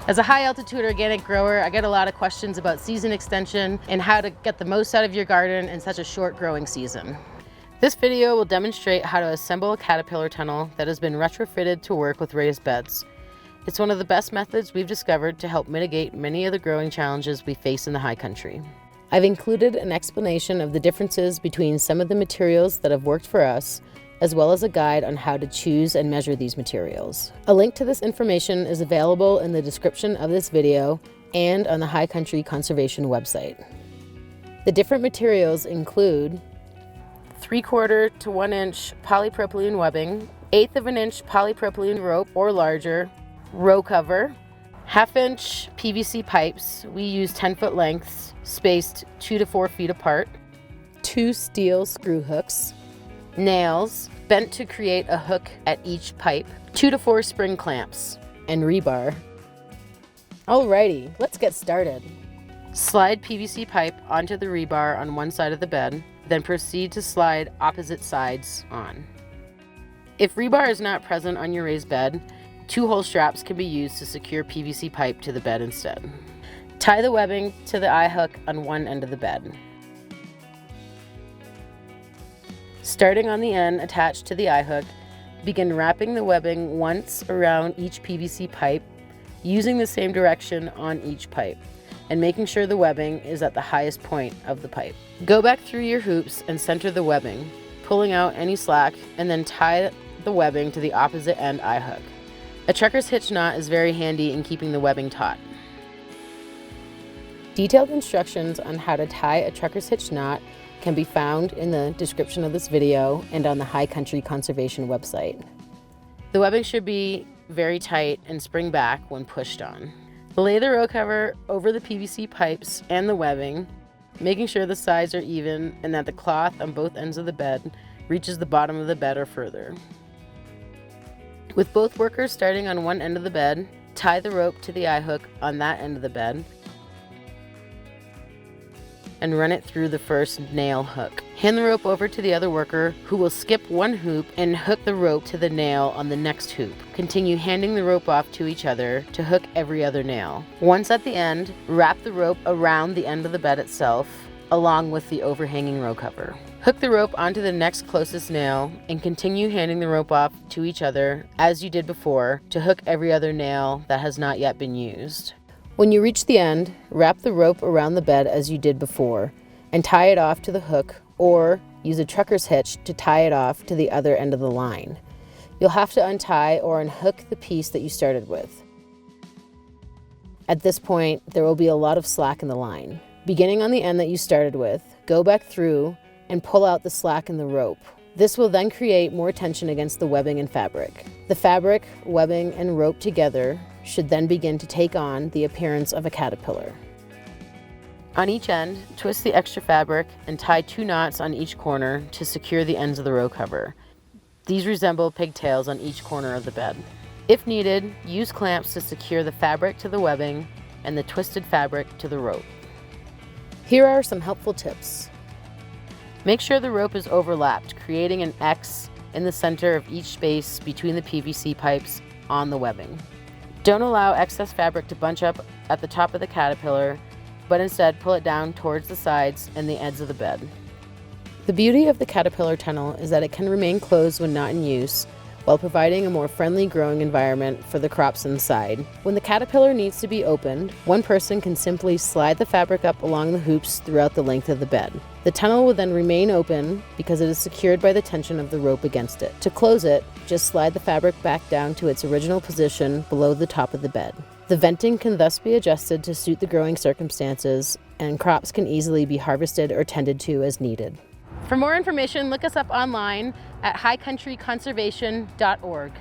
As a high altitude organic grower, I get a lot of questions about season extension and how to get the most out of your garden in such a short growing season. This video will demonstrate how to assemble a caterpillar tunnel that has been retrofitted to work with raised beds. It's one of the best methods we've discovered to help mitigate many of the growing challenges we face in the high country. I've included an explanation of the differences between some of the materials that have worked for us, as well as a guide on how to choose and measure these materials. A link to this information is available in the description of this video and on the High Country Conservation website. The different materials include 3/4 to 1 inch polypropylene webbing, 1/8 of an inch polypropylene rope or larger, row cover, 1/2 inch PVC pipes. We use 10-foot lengths, spaced 2 to 4 feet apart, 2 steel screw hooks, nails bent to create a hook at each pipe, 2 to 4 spring clamps, and rebar. Alrighty, let's get started. Slide PVC pipe onto the rebar on one side of the bed, then proceed to slide opposite sides on. If rebar is not present on your raised bed, 2-hole straps can be used to secure PVC pipe to the bed instead. Tie the webbing to the eye hook on one end of the bed. Starting on the end attached to the eye hook, begin wrapping the webbing once around each PVC pipe, using the same direction on each pipe, and making sure the webbing is at the highest point of the pipe. Go back through your hoops and center the webbing, pulling out any slack, and then tie the webbing to the opposite end eye hook. A trucker's hitch knot is very handy in keeping the webbing taut. Detailed instructions on how to tie a trucker's hitch knot can be found in the description of this video and on the High Country Conservation website. The webbing should be very tight and spring back when pushed on. Lay the row cover over the PVC pipes and the webbing, making sure the sides are even and that the cloth on both ends of the bed reaches the bottom of the bed or further. With both workers starting on one end of the bed, tie the rope to the eye hook on that end of the bed and run it through the first nail hook. Hand the rope over to the other worker, who will skip one hoop and hook the rope to the nail on the next hoop. Continue handing the rope off to each other to hook every other nail. Once at the end, wrap the rope around the end of the bed itself, along with the overhanging row cover. Hook the rope onto the next closest nail and continue handing the rope off to each other as you did before to hook every other nail that has not yet been used. When you reach the end, wrap the rope around the bed as you did before and tie it off to the hook, or use a trucker's hitch to tie it off to the other end of the line. You'll have to untie or unhook the piece that you started with. At this point, there will be a lot of slack in the line. Beginning on the end that you started with, go back through and pull out the slack in the rope. This will then create more tension against the webbing and fabric. The fabric, webbing, and rope together should then begin to take on the appearance of a caterpillar. On each end, twist the extra fabric and tie 2 knots on each corner to secure the ends of the row cover. These resemble pigtails on each corner of the bed. If needed, use clamps to secure the fabric to the webbing and the twisted fabric to the rope. Here are some helpful tips. Make sure the rope is overlapped, creating an X in the center of each space between the PVC pipes on the webbing. Don't allow excess fabric to bunch up at the top of the caterpillar, but instead pull it down towards the sides and the ends of the bed. The beauty of the caterpillar tunnel is that it can remain closed when not in use, while providing a more friendly growing environment for the crops inside. When the caterpillar needs to be opened, one person can simply slide the fabric up along the hoops throughout the length of the bed. The tunnel will then remain open because it is secured by the tension of the rope against it. To close it, just slide the fabric back down to its original position below the top of the bed. The venting can thus be adjusted to suit the growing circumstances, and crops can easily be harvested or tended to as needed. For more information, look us up online at highcountryconservation.org.